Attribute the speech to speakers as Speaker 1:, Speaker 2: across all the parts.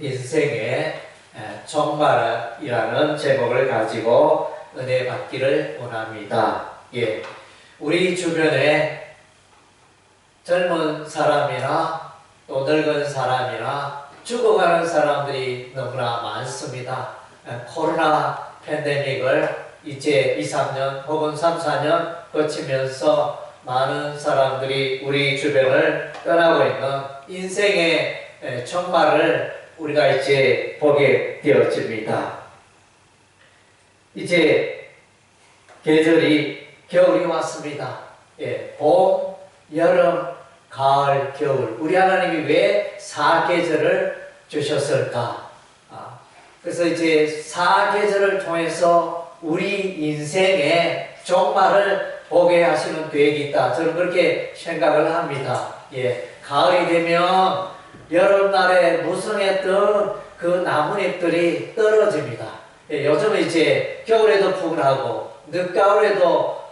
Speaker 1: 인생의 종말이라는 제목을 가지고 은혜 받기를 원합니다. 예, 우리 주변에 젊은 사람이나 또 늙은 사람이나 죽어가는 사람들이 너무나 많습니다. 코로나 팬데믹을 이제 2, 3년 혹은 3, 4년 거치면서 많은 사람들이 우리 주변을 떠나고 있는 인생의 종말을 우리가 이제 보게 되어집니다. 이제 계절이 겨울이 왔습니다. 예, 봄, 여름, 가을, 겨울. 우리 하나님이 왜 사계절을 주셨을까? 그래서 이제 사계절을 통해서 우리 인생의 종말을 보게 하시는 계획이 있다. 저는 그렇게 생각을 합니다. 예, 가을이 되면 여름날에 무성했던 그 나뭇잎들이 떨어집니다. 예, 요즘은 이제 겨울에도 푸근하고 늦가을에도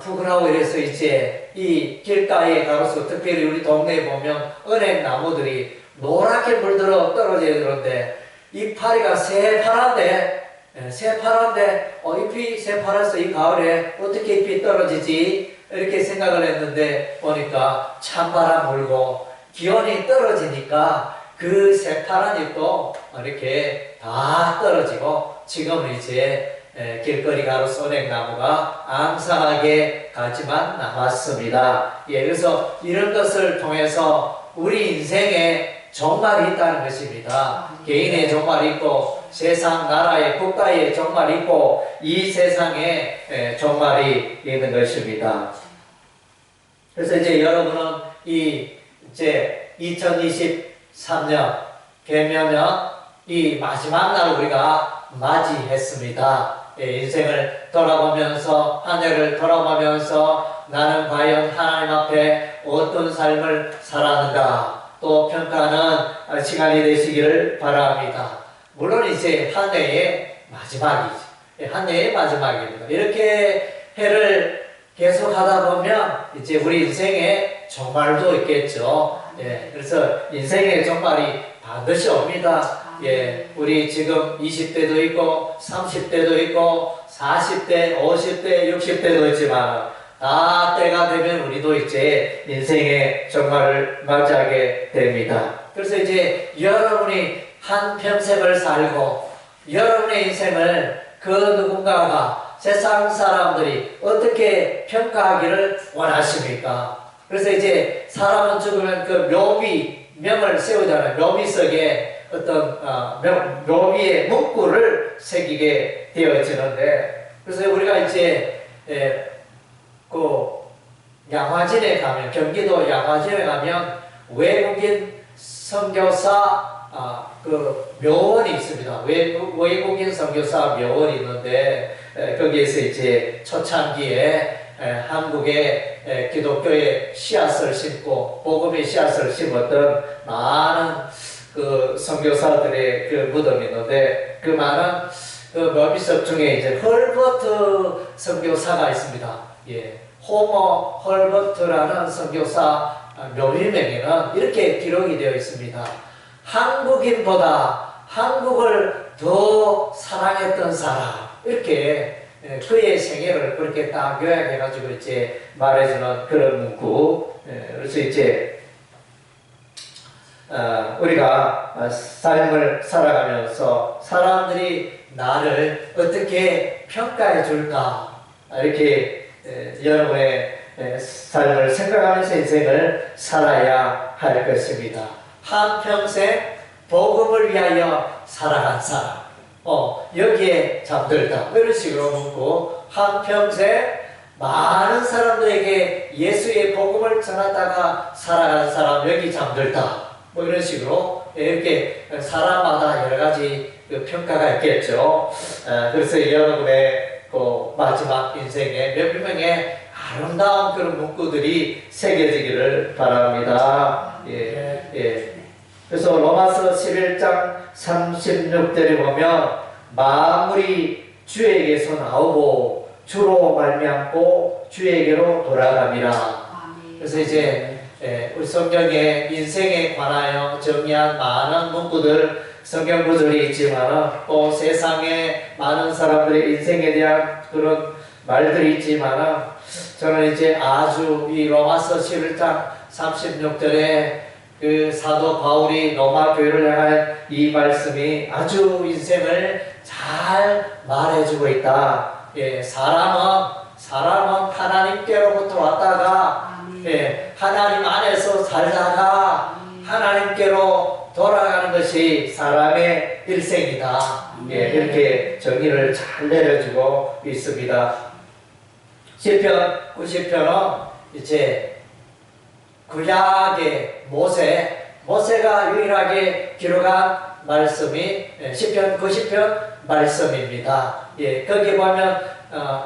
Speaker 1: 푸근하고 이래서 이제 이 길가에 가로서 특별히 우리 동네에 보면 은행나무들이 노랗게 물들어 떨어져야 되는데 이파리가 새파란데 잎이 새파라서 이 가을에 어떻게 잎이 떨어지지 이렇게 생각을 했는데 보니까 찬바람 불고 기온이 떨어지니까 그 새파란 잎도 이렇게 다 떨어지고 지금은 이제 길거리 가로수 은행나무가 앙상하게 가지만 남았습니다. 예, 그래서 이런 것을 통해서 우리 인생에 종말이 있다는 것입니다. 개인의 종말이 있고 세상 나라의 국가의 종말이 있고 이 세상에 종말이 있는 것입니다. 그래서 이제 여러분은 이제 2023년 개묘년 이 마지막 날 우리가 맞이했습니다. 예, 인생을 돌아보면서 한 해를 돌아보면서 나는 과연 하나님 앞에 어떤 삶을 살았는가 또 평가하는 시간이 되시기를 바랍니다. 물론 이제 한 해의 마지막이죠. 한 해의 마지막입니다. 이렇게 해를 계속 하다 보면 이제 우리 인생에 종말도 있겠죠. 예, 그래서 인생의 종말이 반드시 옵니다. 예, 우리 지금 20대도 있고 30대도 있고 40대, 50대, 60대도 있지만 다 때가 되면 우리도 이제 인생의 종말을 맞이하게 됩니다. 그래서 이제 여러분이 한 평생을 살고 여러분의 인생을 그 누군가가 세상 사람들이 어떻게 평가하기를 원하십니까? 그래서 이제 사람은 죽으면 그 묘비명을 세우잖아요. 묘비석에 어떤 묘비의 문구를 새기게 되어지는데 그래서 우리가 이제 그 양화진에 가면 경기도 양화진에 가면 외국인 선교사 그 묘원이 있습니다. 외국인 선교사 묘원이 있는데 거기에서 이제 초창기에 한국의 기독교의 씨앗을 심고 복음의 씨앗을 심었던 많은 그 선교사들의 그 무덤이 있는데 그 많은 그 묘비석 중에 이제 헐버트 선교사가 있습니다. 예, 호모 헐버트라는 선교사 묘비명에는 이렇게 기록이 되어 있습니다. 한국인보다 한국을 더 사랑했던 사람 이렇게 그의 생애를 그렇게 딱 요약해가지고 이제 말해주는 그런 문구. 그래서 이제 우리가 삶을 살아가면서 사람들이 나를 어떻게 평가해 줄까 이렇게 여러분의 삶을 생각하면서 인생을 살아야 할 것입니다. 한평생 복음을 위하여 살아간 사람 여기에 잠들다 이런 식으로 묻고 한평생 많은 사람들에게 예수의 복음을 전하다가 살아간 사람 여기 잠들다 뭐 이런 식으로 이렇게 사람마다 여러 가지 평가가 있겠죠. 그래서 여러분의 그 마지막 인생에 몇 명의 아름다운 그런 문구들이 새겨지기를 바랍니다. 예. 그래서 로마서 11장 36절에 보면 만물이 주에게서 나오고 주로 말미암고 주에게로 돌아갑니다. 그래서 이제 우리 성경에 인생에 관하여 정의한 많은 문구들 성경 구절이 있지만 또 세상에 많은 사람들의 인생에 대한 그런 말들이 있지만 저는 이제 아주 이 로마서 11장 36절에 그 사도 바울이 로마 교회를 향한 이 말씀이 아주 인생을 잘 말해주고 있다. 예, 사람은 하나님께로부터 왔다가 예, 하나님 안에서 살다가 하나님께로 돌아가는 것이 사람의 일생이다. 예, 이렇게 정의를 잘 내려주고 있습니다. 시편 90편은 이제 구약의 모세가 유일하게 기록한 말씀이 시편 90편 말씀입니다. 예, 거기 보면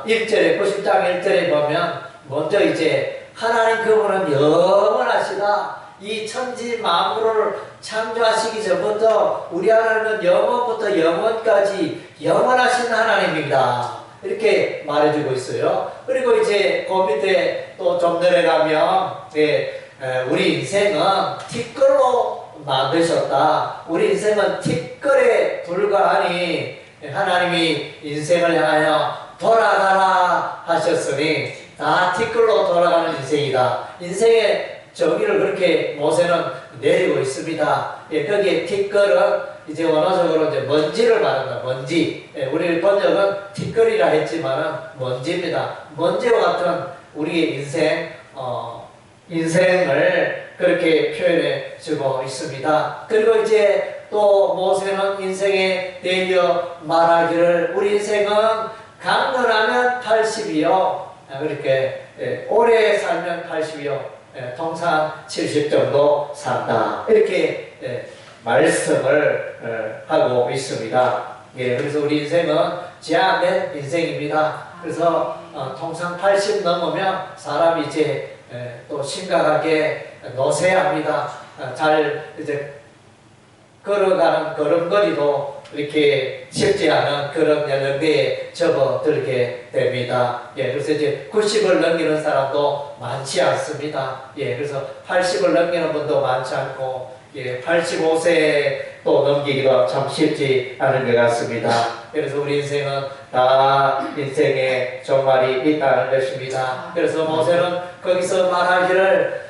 Speaker 1: 1절에 90장 1절에 보면 먼저 이제 하나님 그분은 영원하시다. 이 천지 만물을 창조하시기 전부터 우리 하나님은 영원부터 영원까지 영원하신 하나님입니다. 이렇게 말해주고 있어요. 그리고 이제 그 밑에 또 좀 내려가면 예, 우리 인생은 티끌로 만드셨다. 우리 인생은 티끌에 불과하니 하나님이 인생을 향하여 돌아가라 하셨으니 다 티끌로 돌아가는 인생이다. 인생의 정의를 그렇게 모세는 내리고 있습니다. 예, 거기에 티끌은 이제 원어적으로 이제 먼지를 말한다. 먼지. 예, 우리 번역은 티끌이라 했지만은 먼지입니다. 먼지와 같은 우리의 인생을 그렇게 표현해 주고 있습니다. 그리고 이제 또 모세는 인생에 대하여 말하기를 우리 인생은 강건하면 80이요. 그렇게 오래 살면 80이요. 통상 70 정도 산다. 이렇게 말씀을 하고 있습니다. 예, 그래서 우리 인생은 제한된 인생입니다. 그래서 통상 80 넘으면 사람이 이제 또 심각하게 노쇠합니다. 잘 이제 걸어가는 걸음걸이도 이렇게 쉽지 않은 그런 연령대에 접어들게 됩니다. 예, 그래서 이제 90을 넘기는 사람도 많지 않습니다. 예, 그래서 80을 넘기는 분도 많지 않고, 예, 85세 또 넘기기가 참 쉽지 않은 것 같습니다. 그래서 우리 인생은 다 인생의 종말이 있다는 것입니다. 그래서 모세는 거기서 말하기를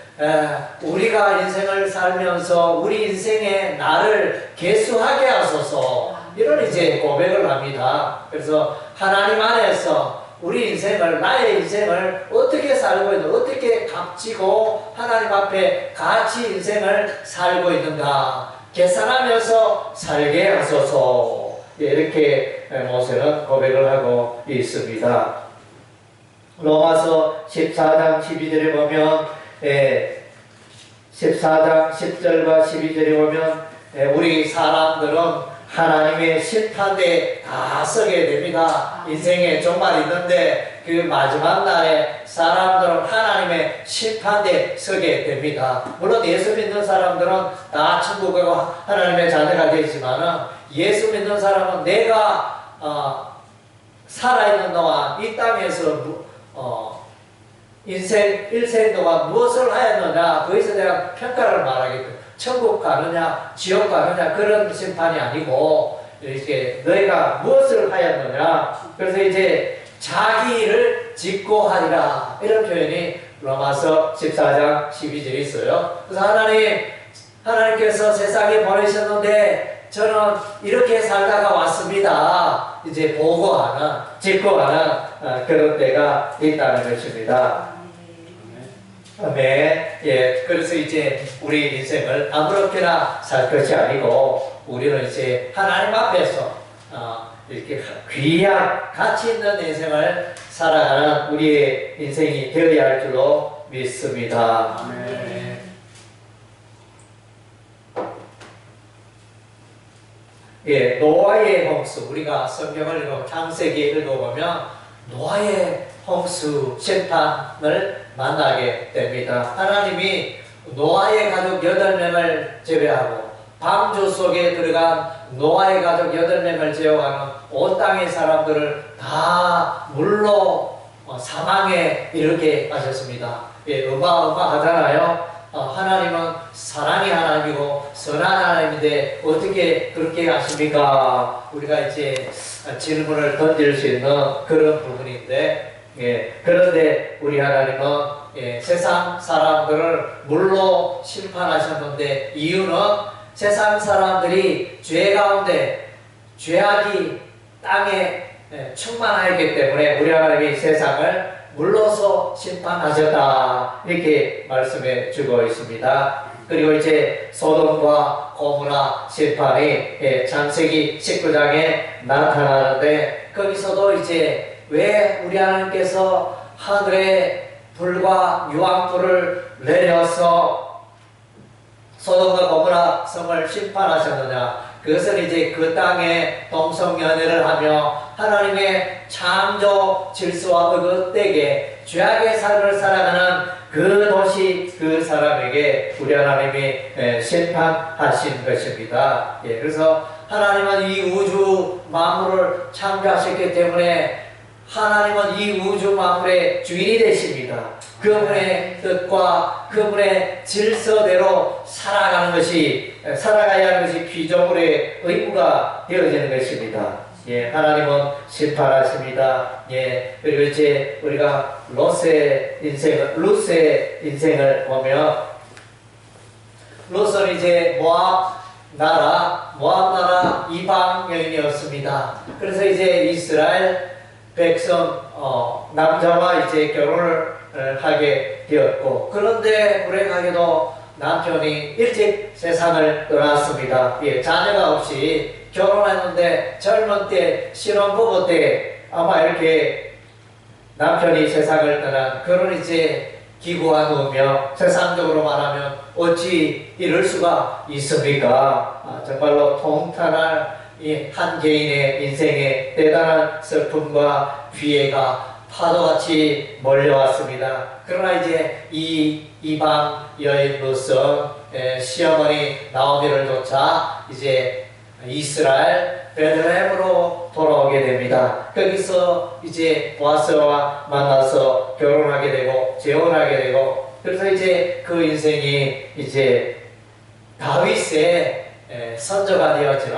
Speaker 1: 우리가 인생을 살면서 우리 인생의 나를 계수하게 하소서 이런 이제 고백을 합니다. 그래서 하나님 안에서 우리 인생을 나의 인생을 어떻게 살고 있는가 어떻게 값지고 하나님 앞에 같이 인생을 살고 있는가 계산하면서 살게 하소서 이렇게 모세는 고백을 하고 있습니다. 로마서 14장 12절에 보면 14장 10절과 12절에 보면 우리 사람들은 하나님의 심판대에 다 서게 됩니다. 인생에 종말이 있는데 그 마지막 날에 사람들은 하나님의 심판대에 서게 됩니다. 물론 예수 믿는 사람들은 다 천국 가고 하나님의 자녀가 되지만 예수 믿는 사람은 내가 살아있는 동안 이 땅에서 인생 일생 동안 무엇을 하였느냐 거기서 내가 평가를 말하겠다. 천국 가느냐 지옥 가느냐 그런 심판이 아니고 이렇게 너희가 무엇을 하였느냐 그래서 이제 자기 일을 짓고 하리라 이런 표현이 로마서 14장 12절에 있어요. 그래서 하나님께서 세상에 보내셨는데 저는 이렇게 살다가 왔습니다. 이제 보고하는 짓고 하는 그런 때가 있다는 것입니다. 아멘. 예, 그래서 이제 우리 인생을 아무렇게나 살 것이 아니고 우리는 이제 하나님 앞에서 이렇게 귀한 가치 있는 인생을 살아가는 우리의 인생이 되어야 할 줄로 믿습니다. 아멘. 예, 노아의 홍수 우리가 성경을 읽어 창세기 읽어보면 노아의 홍수 심판을 만나게 됩니다. 하나님이 노아의 가족 8명을 제외하고 방주 속에 들어간 노아의 가족 8명을 제외하는 온 땅의 사람들을 다 물로 사망에 이르게 하셨습니다. 예, 어마어마하잖아요. 하나님은 사랑의 하나님이고 선한 하나님인데 어떻게 그렇게 하십니까? 우리가 이제 질문을 던질 수 있는 그런 부분인데, 예, 그런데 우리 하나님은 세상 사람들을 물로 심판하셨는데, 이유는 세상 사람들이 죄 가운데 죄악이 땅에 충만하기 때문에 우리 하나님이 세상을 물로서 심판하셨다, 이렇게 말씀해 주고 있습니다. 그리고 이제 소돔과 고모라 심판이 창세기 19장에 나타나는데, 거기서도 이제 왜 우리 하나님께서 하늘에 불과 유황불을 내려서 소돔과 고모라 성을 심판하셨느냐? 그것은 이제 그 땅에 동성연애를 하며 하나님의 창조 질서와 의긋되게 죄악의 삶을 살아가는 그 도시, 그 사람에게 우리 하나님이 심판하신 것입니다. 예, 그래서 하나님은 이 우주 만물을 창조하셨기 때문에 하나님은 이 우주 만물의 주인이 되십니다. 그분의 뜻과 그분의 질서대로 살아가야 하는 것이 피조물의 의무가 되어지는 것입니다. 예, 하나님은 심판하십니다. 예, 그리고 이제 우리가 루스의 인생을 보면, 루스는 이제 모압 나라 이방 여인이었습니다. 그래서 이제 이스라엘 백성 남자와 이제 결혼을 하게 되었고, 그런데 불행하게도 남편이 일찍 세상을 떠났습니다. 예, 자녀가 없이 결혼했는데 젊은 때, 신혼부부 때 아마 이렇게 남편이 세상을 떠난 그런 이제 기구한 후며, 세상적으로 말하면 어찌 이럴 수가 있습니까? 정말로 통탄할 이 한 개인의 인생에 대단한 슬픔과 피해가 파도같이 몰려왔습니다. 그러나 이제 이 이방 여인으로서 시어머니 나오미를 쫓아 이제 이스라엘 베들레헴으로 돌아오게 됩니다. 거기서 이제 보아스와 만나서 결혼하게 되고 재혼하게 되고, 그래서 이제 그 인생이 이제 다윗의 선조가 되어지는,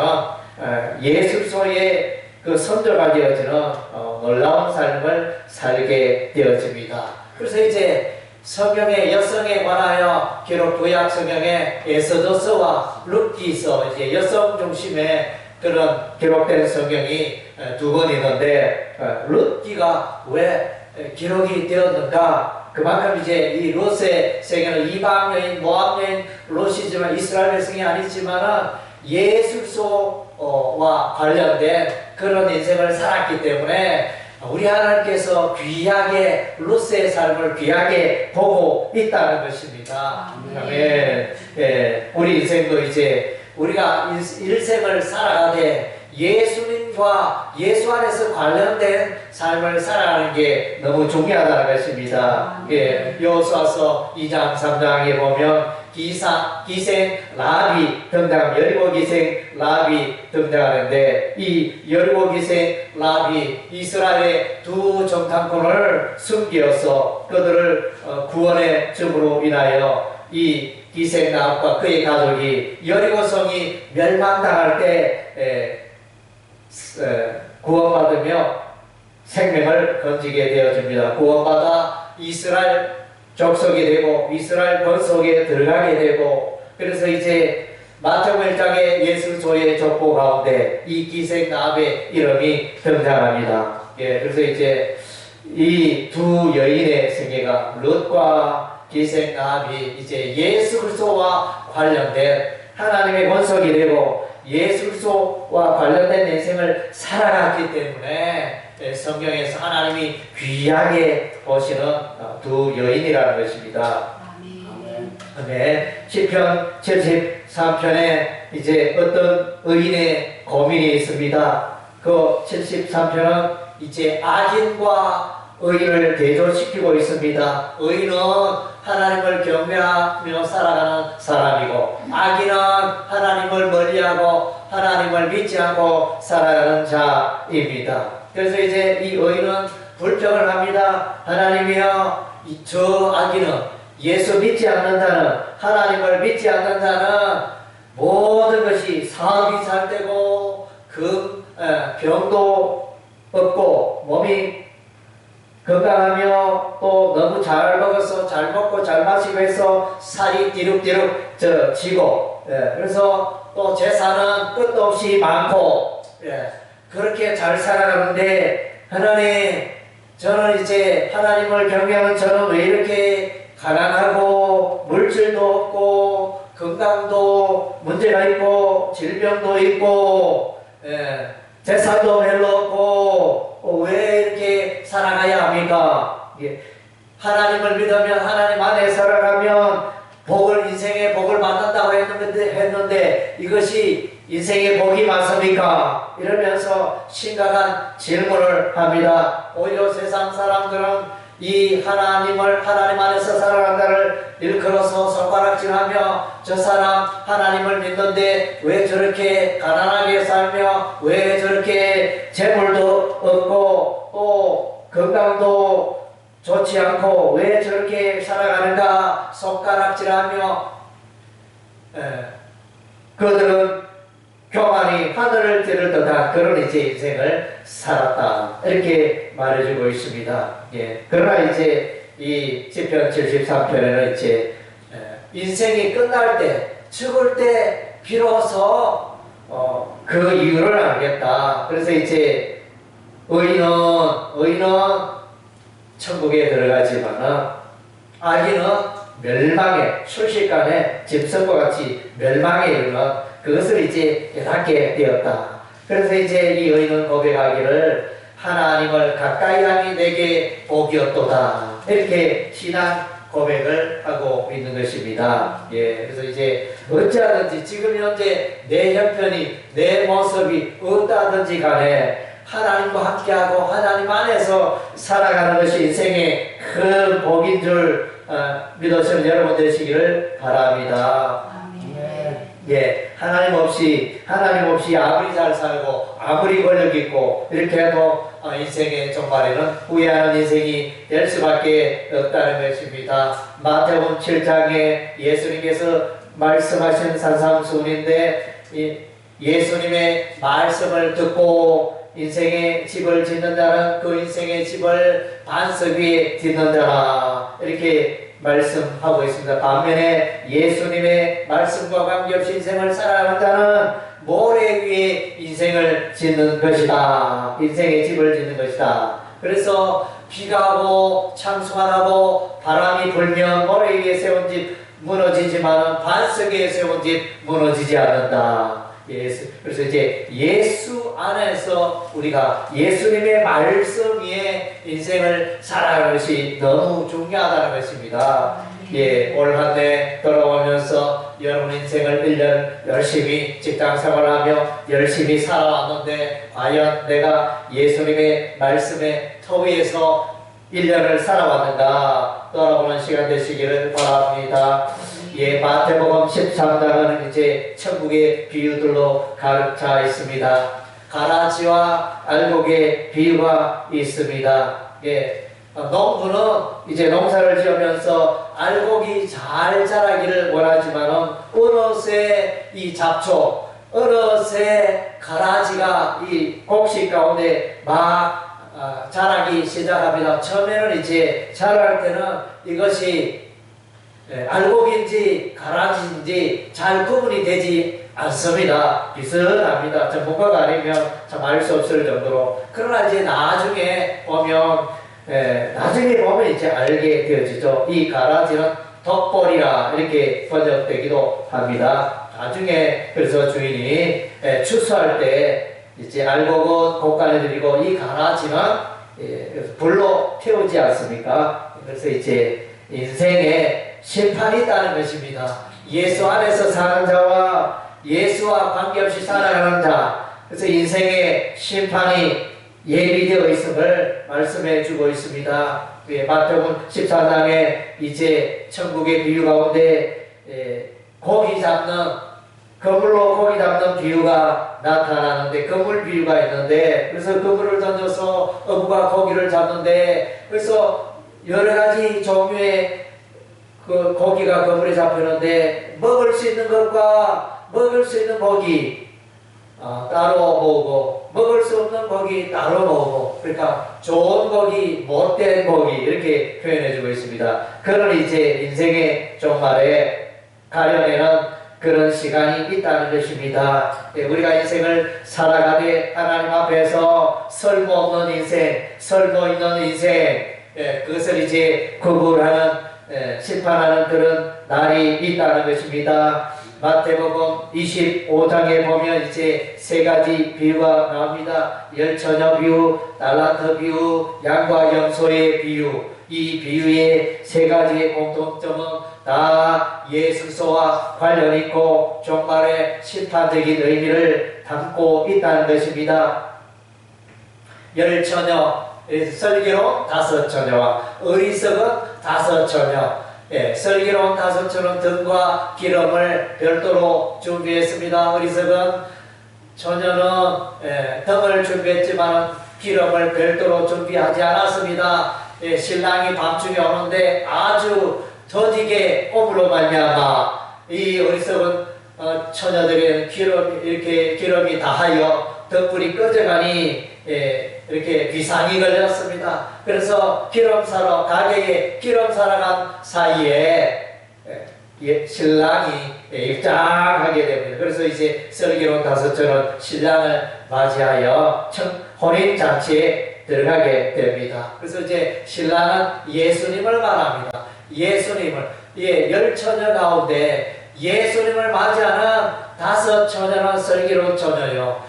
Speaker 1: 예수소의 그 선조가 되어지는 놀라운 삶을 살게 되어집니다. 그래서 이제 성경의 여성에 관하여 기록, 구약 성경의 에스더서와 룻기서, 이제 여성 중심의 그런 기록된 성경이 두 번 있는데, 룻기가 왜 기록이 되었는가? 그만큼 이제 이 롯의 세계는 이방 여인, 모압 여인, 롯이지만 이스라엘 백성이 아니지만은 예술소와 관련된 그런 인생을 살았기 때문에 우리 하나님께서 귀하게 롯의 삶을 귀하게 보고 있다는 것입니다. 아멘. 예, 우리 인생도 이제 우리가 일생을 살아가되 예수님과 예수 안에서 관련된 삶을 살아가는 게 너무 중요하다는 것입니다. 예, 여호수아서 2장 3장에 보면 기생 라비 등장, 여리고 기생 라비 등장하는데, 이 여리고 기생 라비 이스라엘의 두 정탐꾼을 숨기어서 그들을 구원의 점으로 인하여 이 기생 라합과 그의 가족이 여리고성이 멸망당할 때 구원받으며 생명을 건지게 되어집니다. 구원받아 이스라엘 족속이 되고 이스라엘 권속에 들어가게 되고, 그래서 이제 마태복음 1장의 예수소의 족보 가운데 이 기생 라합의 이름이 등장합니다. 예, 그래서 이제 이 두 여인의 생애가, 롯과 기생 라합이 이제 예수 그리스도와 관련된 하나님의 권속이 되고 예수 그리스도와 관련된 인생을 살아갔기 때문에 성경에서 하나님이 귀하게 보시는 두 여인이라는 것입니다. 아멘. 시편 73편에 이제 어떤 의인의 고민이 있습니다. 그 73편은 이제 악인과 의인을 대조시키고 있습니다. 의인은 하나님을 경외하며 살아가는 사람이고, 악인은 하나님을 멀리하고 하나님을 믿지 않고 살아가는 자입니다. 그래서 이제 이 의인은 불평을 합니다. 하나님이여, 저 악인은, 예수 믿지 않는 자는, 하나님을 믿지 않는 자는 모든 것이 사업이 잘 되고 병도 없고 몸이 건강하며 또 너무 잘 먹어서 잘 먹고 잘 마시고 해서 살이 뒤룩뒤룩 지고 그래서 또 재산은 끝도 없이 많고 그렇게 잘 살아가는데 하나님 저는 이제 하나님을 경외하는 저는 왜 이렇게 가난하고 물질도 없고 건강도 문제가 있고 질병도 있고 재산도 별로 없고 왜 이렇게 살아가야 합니까? 하나님을 믿으면 하나님 안에 살아가면 인생의 복을 받는다고 했는데 이것이 인생의 복이 맞습니까? 이러면서 심각한 질문을 합니다. 오히려 세상 사람들은 이 하나님 안에서 살아간다를 일컬어서 손가락질하며 저 사람 하나님을 믿는데 왜 저렇게 가난하게 살며 왜 저렇게 재물도 없고 또 건강도 좋지 않고 왜 저렇게 살아가는가 손가락질하며 그들은 교만이 하늘을 찌를 듯한 그런 이제 인생을 살았다 이렇게 말해주고 있습니다. 그러나 이제 이 시편 73편에는 이제 인생이 끝날 때 죽을 때 비로소 그 이유를 알겠다. 그래서 이제 의인은 천국에 들어가지만은 악인은 멸망에 순식간에 짐승과 같이 멸망에 이르는 그것을 이제 깨닫게 되었다. 그래서 이제 이 의인은 고백하기를 하나님을 가까이 하니 내게 복이었도다. 이렇게 신앙 고백을 하고 있는 것입니다. 그래서 이제 어찌하든지 지금 현재 내 형편이 내 모습이 어떠하든지 간에 하나님과 함께하고 하나님 안에서 살아가는 것이 인생의 큰 복인 줄 믿으시는 여러분 되시기를 바랍니다. 하나님 없이 아무리 잘 살고 아무리 권력 있고 이렇게 해도 인생의 종말에는 후회하는 인생이 될 수밖에 없다는 것입니다. 마태복음 7장에 예수님께서 말씀하신 산상수훈인데 예수님의 말씀을 듣고 인생의 집을 짓는 자는 그 인생의 집을 반석 위에 짓는 자라 이렇게 말씀하고 있습니다. 반면에 예수님의 말씀과 관계없이 인생을 살아가는 자는 모래 위에 인생을 짓는 것이다. 인생의 집을 짓는 것이다. 그래서 비가 오고 창수가 나고 바람이 불면 모래 위에 세운 집 무너지지만 반석 위에 세운 집 무너지지 않는다. 그래서 이제 예수 안에서 우리가 예수님의 말씀 위에 인생을 살아가는 것이 너무 중요하다는 것입니다. 올 한 해 돌아오면서 여러분 인생을 1년 열심히 직장 생활하며 열심히 살아왔는데 과연 내가 예수님의 말씀의 터 위에서 1년을 살아왔는가 돌아보는 시간 되시기를 바랍니다. 마태복음 13장은 이제 천국의 비유들로 가득 차 있습니다. 가라지와 알곡의 비유가 있습니다. 농부는 이제 농사를 지으면서 알곡이 잘 자라기를 원하지만은 어느새 이 잡초, 어느새 가라지가 이 곡식 가운데 막 자라기 시작합니다. 처음에는 이제 자랄 때는 이것이 알곡인지 가라지인지 잘 구분이 되지 않습니다. 비슷합니다. 전문가가 아니면 참 알 수 없을 정도로. 그러나 이제 나중에 보면 이제 알게 되어지죠. 이 가라지는 덕벌이라 이렇게 번역되기도 합니다. 나중에 그래서 주인이 추수할 때 이제 알곡은 곡간에 들이고 이 가라지는 불로 태우지 않습니까? 그래서 이제 인생에 심판이 있다는 것입니다. 예수 안에서 사는 자와 예수와 관계없이 살아가는 자, 그래서 인생의 심판이 예비되어 있음을 말씀해 주고 있습니다. 마태복음 14장에 이제 천국의 비유 가운데 그물로 고기 잡는 비유가 나타나는데 그물 비유가 있는데 그래서 그물을 던져서 어부가 고기를 잡는데 그래서 여러 가지 종류의 그 고기가 그물에 잡히는데 먹을 수 있는 것과 먹을 수 있는 고기 따로 먹고 먹을 수 없는 고기 따로 먹고, 그러니까 좋은 고기, 못된 고기 이렇게 표현해주고 있습니다. 그런 이제 인생의 종말에 가려내는 그런 시간이 있다는 것입니다. 우리가 인생을 살아가되 하나님 앞에서 설모없는 인생, 설모 있는 인생, 그것을 이제 구분하는, 심판하는 그런 날이 있다는 것입니다. 마태복음 25장에 보면 이제 세 가지 비유가 나옵니다. 열처녀 비유, 달란트 비유, 양과 염소의 비유. 이 비유의 세 가지의 공통점은 다 예수서와 관련 있고 종말의 심판적인 의미를 담고 있다는 것입니다. 열처녀, 슬기로운 다섯 처녀와 어리석은 다섯 처녀. 슬기로운 다섯 처녀는 등과 기름을 별도로 준비했습니다. 어리석은 처녀는 등을 준비했지만 기름을 별도로 준비하지 않았습니다. 신랑이 밤중에 오는데 아주 더디게 오므로 말미암아 이 어리석은 처녀들의 기름이 다하여 등불이 꺼져가니 이렇게 비상이 걸렸습니다. 그래서 기름 사러 가게에 기름 사러 간 사이에 신랑이 입장하게 됩니다. 그래서 이제 슬기로운 다섯 처녀는 신랑을 맞이하여 혼인잔치에 들어가게 됩니다. 그래서 이제 신랑은 예수님을 말합니다. 예수님을, 열 처녀 가운데 예수님을 맞이하는 다섯 처녀는 슬기로운 처녀요.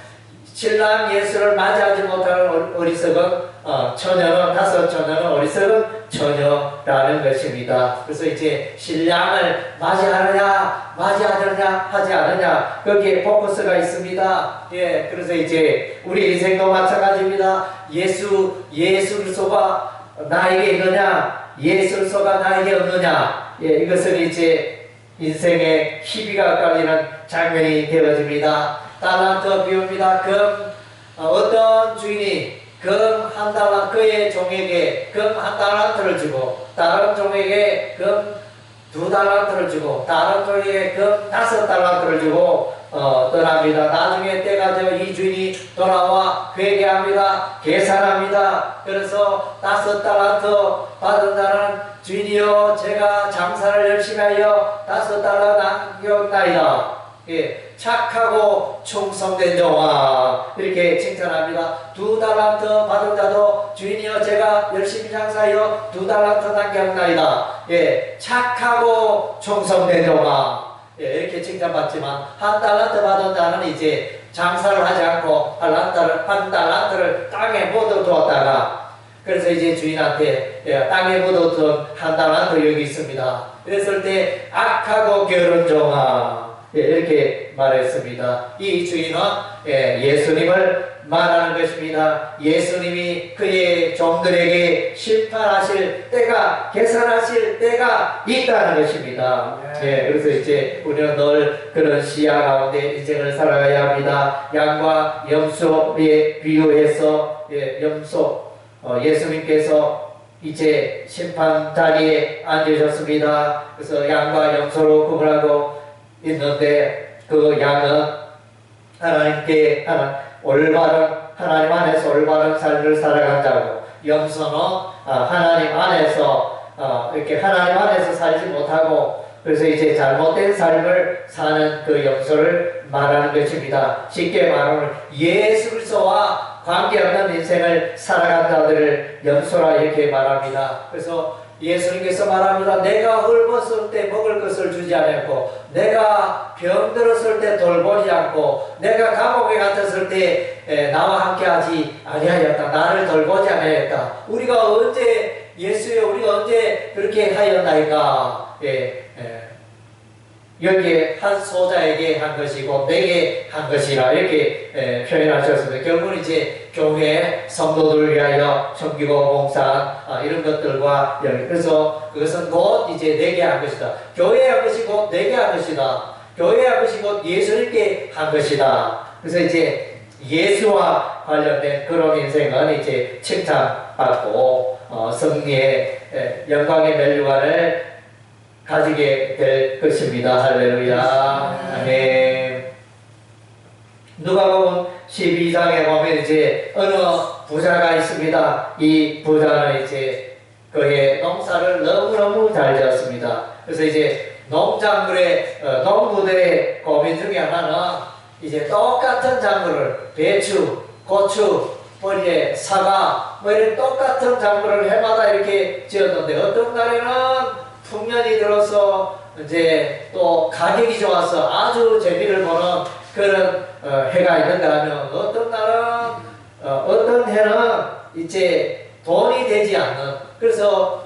Speaker 1: 신랑 예수를 맞이하지 못하는 어리석은 처녀는, 다섯 처녀는 어리석은 처녀라는 것입니다. 그래서 이제 신랑을 맞이하느냐, 맞이하느냐, 하지 않느냐, 거기에 포커스가 있습니다. 그래서 이제 우리 인생도 마찬가지입니다. 예수 그리스도가 나에게 있느냐, 예수 그리스도가 나에게 없느냐, 이것은 이제 인생의 희비가 깔리는 장면이 되어집니다. 달란트 비유입니다. 어떤 주인이 금 한 달란트, 그의 종에게 금 한 달란트를 주고 다른 종에게 금 두 달란트를 주고 다른 종에게 금 5달란트를 주고 떠납니다. 나중에 때가 되어 이 주인이 돌아와 회개합니다. 계산합니다. 그래서 5달란트 받은 자는 주인이여, 제가 장사를 열심히 하여 5달러 남겼나이다. 착하고 충성된 종아, 이렇게 칭찬합니다. 2달란트 받은 자도 주인이여, 제가 열심히 장사하여 2달란트 남겼나이다. 착하고 충성된 종아, 이렇게 칭찬받지만 한 달란트 받은 자는 이제 장사를 하지 않고 한 달란트를 땅에 묻어두었다가, 그래서 이제 주인한테 땅에 묻어둔 한 달란트 여기 있습니다. 그랬을 때 악하고 게으른 종아, 이렇게 말했습니다. 이 주인은 예수님을 말하는 것입니다. 예수님이 그의 종들에게 심판하실 때가, 계산하실 때가 있다는 것입니다. 그래서 이제 우리는 늘 그런 시야 가운데 인생을 살아가야 합니다. 양과 염소에 비유해서 예수님께서 이제 심판 자리에 앉으셨습니다. 그래서 양과 염소로 구분하고 있는데, 그 양은 하나님께 하나님 안에서 올바른 삶을 살아간 자고, 염소는 하나님 안에서 이렇게 하나님 안에서 살지 못하고, 그래서 이제 잘못된 삶을 사는 그 염소를 말하는 것입니다. 쉽게 말하면 예수 그리스도와 관계없는 인생을 살아간 자들을 염소라 이렇게 말합니다. 그래서 예수님께서 말합니다. 내가 헐벗을 때 먹을 것을 주지 않았고, 내가 병들었을 때 돌보지 않고, 내가 감옥에 갇혔을 때 나와 함께하지 아니하였다. 나를 돌보지 아니하였다. 우리가 언제, 예수여, 우리가 언제 그렇게 하였나이까? 여기에 한 소자에게 한 것이고 내게 한 것이라 이렇게 표현하셨습니다. 결국은 이제 교회 성도들을 위하여 섬기고 봉사한 이런 것들과 그래서 그것은 곧 이제 내게 한 것이다. 교회에 한 것이 곧 내게 한 것이다. 교회에 한 것이 곧 예수님께 한 것이다. 그래서 이제 예수와 관련된 그런 인생은 이제 칭찬받고 승리의 영광의 멸류관을 가지게 될 것입니다. 할렐루야. 아멘. 누가복음 12장에 보면 이제 어느 부자가 있습니다. 이 부자는 이제 그의 농사를 너무너무 잘 지었습니다. 그래서 이제 농작물의 농부들의 고민 중에 하나는 이제 똑같은 작물을 배추, 고추, 뭐 이제 사과 뭐 이런 똑같은 작물을 해마다 이렇게 지었는데 어떤 날에는 풍년이 들어서 이제 또 가격이 좋아서 아주 재미를 보는 그런 해가 있는가 하면 어떤 날은 어떤 해는 이제 돈이 되지 않는 그래서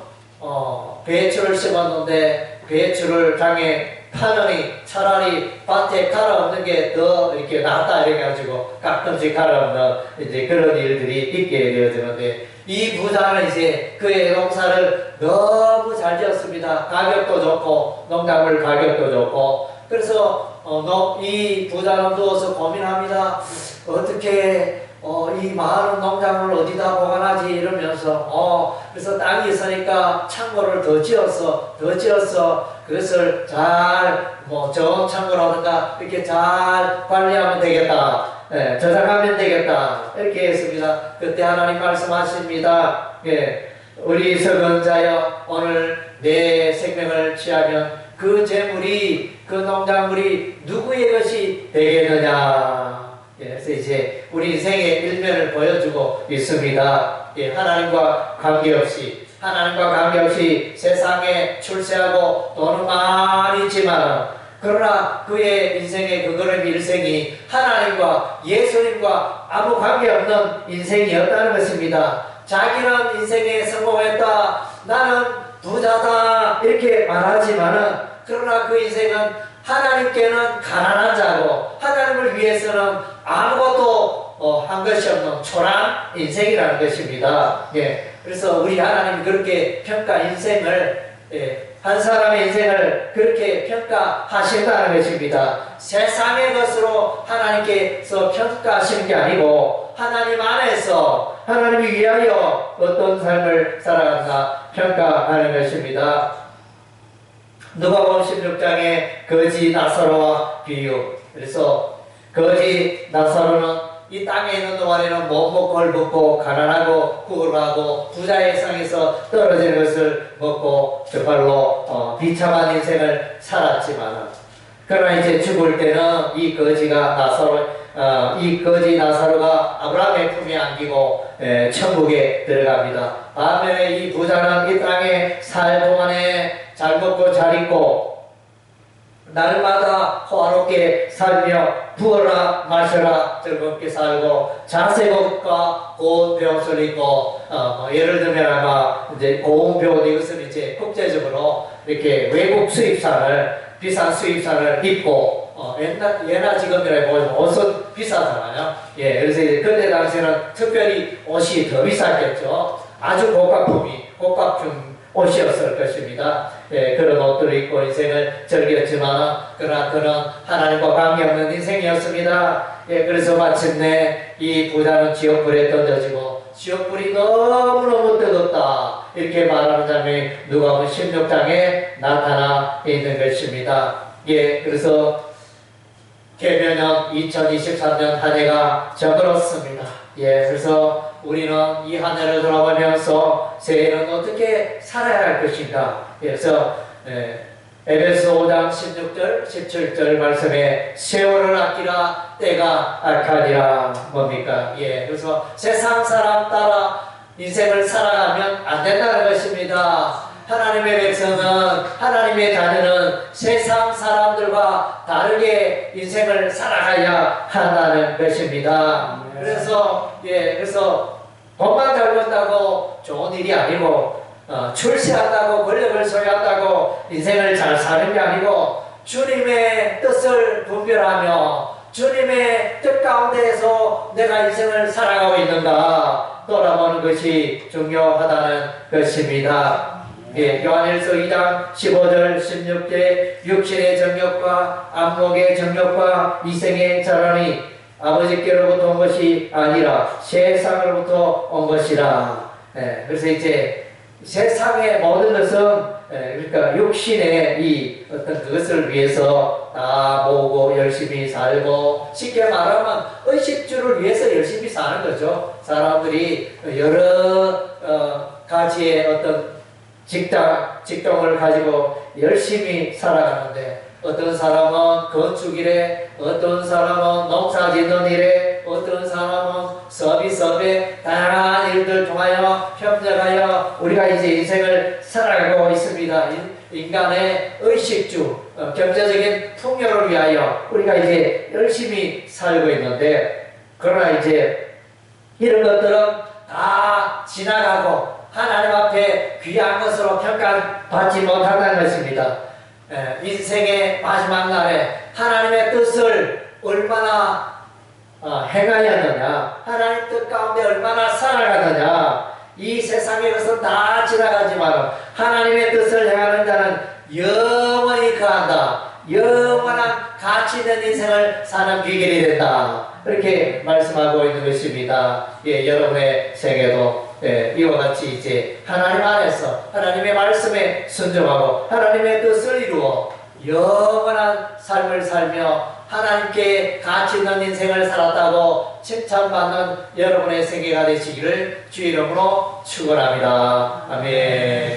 Speaker 1: 배추를 심었는데 배추를 당에 파느니 차라리 밭에 갈아엎는 게 더 이렇게 낫다 이래가지고 가끔씩 갈아엎는 이제 그런 일들이 있게 되어지는데 이 부자는 이제 그의 농사를 너무 잘 지었습니다. 가격도 좋고 농작물 가격도 좋고 그래서 이 부자는 누워서 고민합니다. 어떻게 이 많은 농작물을 어디다 보관하지 이러면서 그래서 땅이 있으니까 창고를 더 지어서 그것을 잘 좋은 창고라든가 이렇게 잘 관리하면 되겠다. 저장하면 되겠다. 이렇게 했습니다. 그때 하나님 말씀하십니다. 우리 서건자여 오늘 내 생명을 취하면 그 재물이 그 농작물이 누구의 것이 되겠느냐. 그래서 이제 우리 인생의 일면을 보여주고 있습니다. 하나님과 관계없이 세상에 출세하고 돈은 많이 있지만 그러나 그의 인생의 그거는 일생이 하나님과 예수님과 아무 관계없는 인생이었다는 것입니다. 자기는 인생에 성공했다, 나는 부자다 이렇게 말하지만은 그러나 그 인생은 하나님께는 가난한 자고 하나님을 위해서는 아무것도 한 것이 없는 초라한 인생이라는 것입니다. 그래서 우리 하나님이 그렇게 한 사람의 인생을 그렇게 평가하신다는 것입니다. 세상의 것으로 하나님께서 평가하시는 게 아니고 하나님 안에서 하나님을 위하여 어떤 삶을 살아간다 평가하는 것입니다. 누가복음 16장의 거지 나사로와 비유. 그래서 거지 나사로는 이 땅에 있는 동안에는 못 먹고 헐벗고 가난하고 구걸하고 부자의 상에서 떨어지는 것을 먹고 정말로 비참한 인생을 살았지만 그러나 이제 죽을 때는 이 거지 나사로가 아브라함의 품에 안기고 천국에 들어갑니다. 반면에 이 부자는 이 땅에 살 동안에 잘 먹고 잘 입고 날마다 호화롭게 살며 부어라 마셔라 즐겁게 살고 자세복과 고운 배옷을 입고 예를 들면 아마 이제 고운 배옷 이것은 이제 국제적으로 이렇게 외국 수입산을 비싼 수입산을 입고 예나 지금이라 보면 옷은 비싸잖아요. 그래서 이제 그때 당시에는 특별히 옷이 더 비쌌겠죠. 아주 고가품 옷이었을 것입니다. 그런 옷들을 입고 인생을 즐겼지만 그러나 그는 하나님과 관계없는 인생이었습니다. 그래서 마침내 이 부자는 지옥불에 던져지고 지옥불이 너무너무 뜨겁다 이렇게 말하는 장면이 누가복음 16장에 나타나 있는 것입니다. 그래서 개면은 2023년 한 해가 저물었습니다. 그래서 우리는 이 한 해를 돌아보면서 새해는 어떻게 살아야 할 것인가. 그래서 에베소 5장 16절 17절 말씀에 세월을 아끼라 때가 악하니라. 뭡니까? 그래서 세상 사람 따라 인생을 살아가면 안 된다는 것입니다. 하나님의 백성은 하나님의 자녀는 세상 사람들과 다르게 인생을 살아가야 한다는 것입니다. 그래서 돈만 잘 번다고 좋은 일이 아니고 출세한다고 권력을 소유한다고 인생을 잘 사는 게 아니고 주님의 뜻을 분별하며 주님의 뜻 가운데에서 내가 인생을 살아가고 있는가 돌아보는 것이 중요하다는 것입니다. 요한일서 2장 15절 16절 육신의 정욕과 안목의 정욕과 이생의 자랑이 아버지께로부터 온 것이 아니라 세상으로부터 온 것이라. 그래서 이제 세상의 모든 것은 그러니까 육신의 이 어떤 그것을 위해서 다 모으고 열심히 살고 쉽게 말하면 의식주를 위해서 열심히 사는 거죠. 사람들이 여러 가지의 어떤 직종을 가지고 열심히 살아가는데 어떤 사람은 건축일에, 어떤 사람은 농사 짓는 일에, 어떤 사람은 서비스업에 다양한 일들 통하여 협력하여 우리가 이제 인생을 살아가고 있습니다. 인간의 의식주, 경제적인 풍요를 위하여 우리가 이제 열심히 살고 있는데, 그러나 이제 이런 것들은 다 지나가고 하나님 앞에 귀한 것으로 평가받지 못한다는 것입니다. 인생의 마지막 날에 하나님의 뜻을 얼마나 행하였느냐, 하나님 뜻 가운데 얼마나 살아가느냐. 이 세상의 것은 다 지나가지만 하나님의 뜻을 행하는 자는 영원히 거한다. 영원한 가치 있는 인생을 사는 비결이 된다. 그렇게 말씀하고 있는 것입니다. 예, 여러분의 생애도 이와 같이 이제 하나님 안에서 하나님의 말씀에 순종하고 하나님의 뜻을 이루어 영원한 삶을 살며 하나님께 가치 있는 인생을 살았다고 칭찬받는 여러분의 생애가 되시기를 주의 이름으로 축원합니다. 아멘.